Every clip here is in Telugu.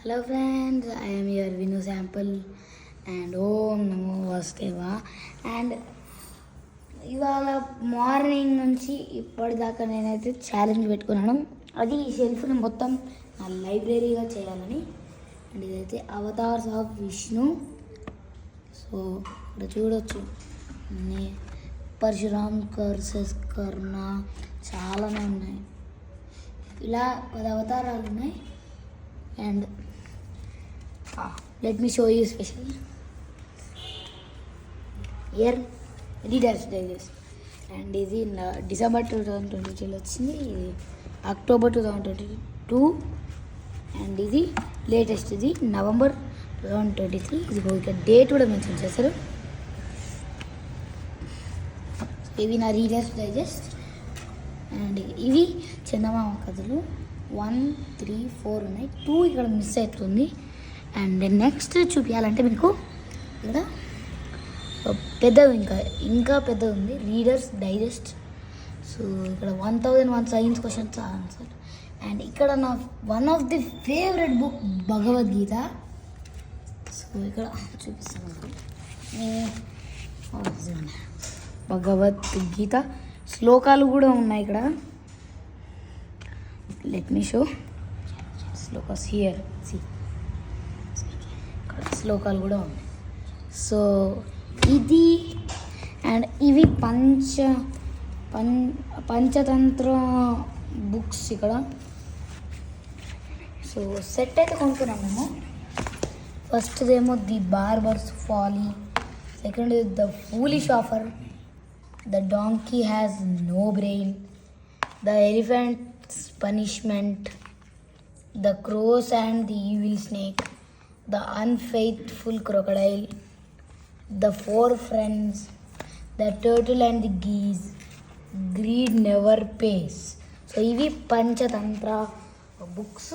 Hello friends, I am your Vinu sample and Om Namo Vasudeva. And ఇవాళ మార్నింగ్ నుంచి ఇప్పటిదాకా నేనైతే ఛాలెంజ్ పెట్టుకున్నాను. అది ఈ షెల్ఫ్ని మొత్తం నా లైబ్రరీగా చేయాలని. అండ్ ఇదైతే అవతార్స్ ఆఫ్ విష్ణు. సో ఇక్కడ చూడొచ్చు పరశురామ్ కర్సెస్ కర్ణ చాలానే ఉన్నాయి. ఇలా 10 అవతారాలు ఉన్నాయి. And let me show you special here readers digest. And ఇది డిసెంబర్ 2022 వచ్చింది, ఇది అక్టోబర్ 2022 అండ్ ఇది లేటెస్ట్, ఇది నవంబర్ 2023. ఇది ఇక్కడ డేట్ కూడా మెన్షన్ చేశారు. ఇవి నా రీడర్స్ డైజెస్ట్. అండ్ ఇవి చందమామ కథలు 1, 3, 4 ఉన్నాయి. 2 ఇక్కడ మిస్ అవుతుంది. అండ్ నెక్స్ట్ చూపించాలంటే మీకు ఇక్కడ పెద్దవి ఇంకా పెద్దది ఉంది, రీడర్స్ డైజెస్ట్. సో ఇక్కడ 1001 సైన్స్ క్వశ్చన్స్ ఆన్సర్. అండ్ ఇక్కడ నా one of the favourite book Bhagavad Gita. So ఇక్కడ చూపిస్తాను, భగవద్గీత శ్లోకాలు కూడా ఉన్నాయి ఇక్కడ. Let me show shlokas here. C ఇక్కడ శ్లోకాలు కూడా ఉన్నాయి. సో ఇది అండ్ ఇవి పంచతంత్ర బుక్స్ ఇక్కడ. సో సెట్ అయితే కొనుక్కున్నాం మేము. ఫస్ట్దేమో the barbers folly, second the foolish offer, the donkey has no brain, the elephants punishment, the crores and the evil snake, the unfaithful crocodile, the 4 friends, the turtle and the geese, greed never pays. So ఇవి పంచతంత్ర బుక్స్.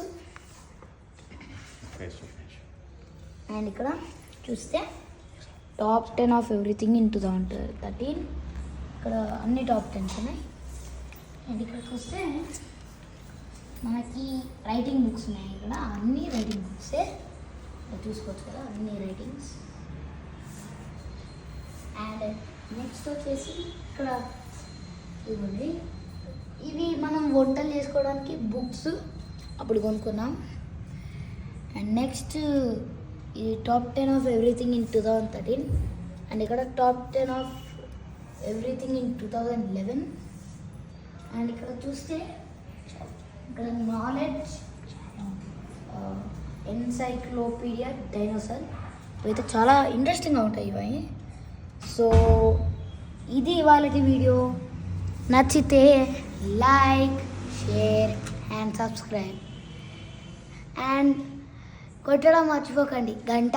అండ్ ఇక్కడ చూస్తే టాప్ 10 ఆఫ్ ఎవ్రీథింగ్ ఇన్ 2013. ఇక్కడ అన్ని టాప్ 10s ఉన్నాయి. అండ్ ఇక్కడ చూస్తే మనకి రైటింగ్ బుక్స్ ఉన్నాయి. ఇక్కడ అన్ని రైటింగ్ బుక్సే చూసుకోవచ్చు కదా, అన్ని రైటింగ్స్. అండ్ నెక్స్ట్ వచ్చేసి ఇక్కడ ఇవ్వండి, ఇవి మనం వంటలు చేసుకోవడానికి బుక్స్ అప్పుడు కొనుక్కున్నాం. అండ్ నెక్స్ట్ ఇది top 10 of everything in 2013. And ఇక్కడ top 10 of everything in 2011. And ఇక్కడ చూస్తే ఇక్కడ నాలెడ్జ్ ఎన్సైక్లోపీడియా డైనోసార్. అయితే చాలా ఇంట్రెస్టింగ్గా ఉంటాయి ఇవి. సో ఇది ఇవాళటి వీడియో. నచ్చితే like, share and subscribe. And కొట్టడం మర్చిపోకండి గంట.